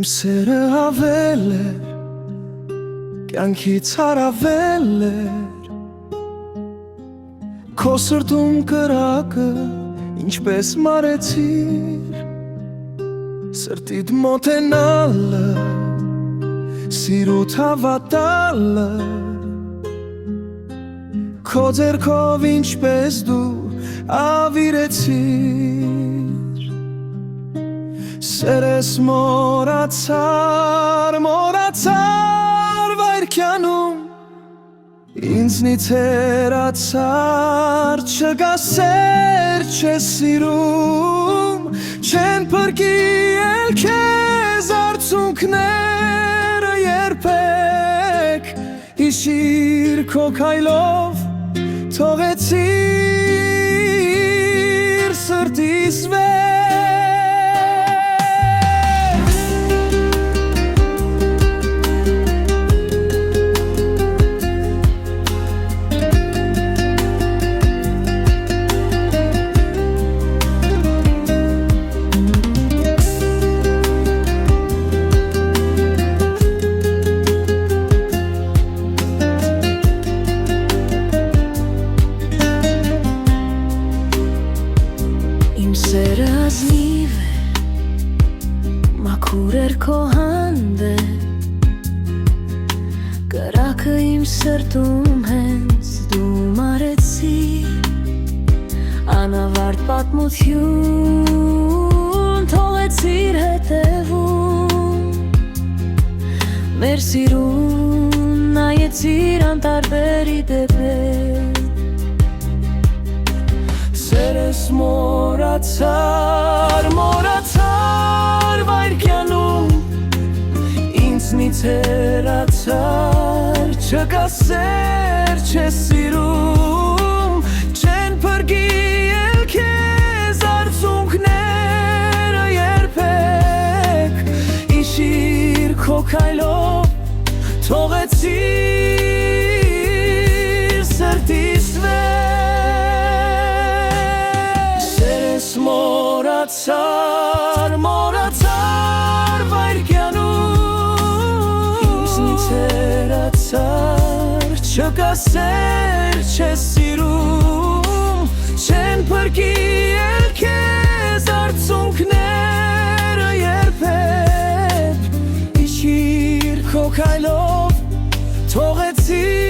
Իմ սերը ավել էր, կյանքից հարավել էր, քո սրտում կրակը ինչպես մարեցիր, սրտիդ մոտենալը, սիրուդ հավատալը, քո ձեռքով ինչպես դու ավիրեցիր, սերես մոռացար վայրկյանում, ինձնից հեռացար, չկա սեր չես սիրում, չեն փրկի էլ քեզ արցունքները երբեք, հիշիր քո քայլով թողեցիր սրտիս վեր. Իմ սերը ազնիվ է, մաքուր էր քո հանդեպ, կրակը իմ սրտում հենց դու մարեցիր, անավարտ պատմություն թողեցիր հետևում, մեր սիրուն նայեցիր անտարբերի դեպեր, սերես մոռացար վայրկյանում, ինձնից հեռացար, չկա սեր չես սիրում, չեն փրկի էլ քեզ արցունքները երբեք, հիշիր քո քայլով թողեցիր սրտիս վեր. Մոռացար վայրկյանում, ինձնից հեռացար, չկա սեր չես սիրում, չեն փրկի էլ քեզ արցունքները երբեք, հիշիր քո քայլով թողեցիր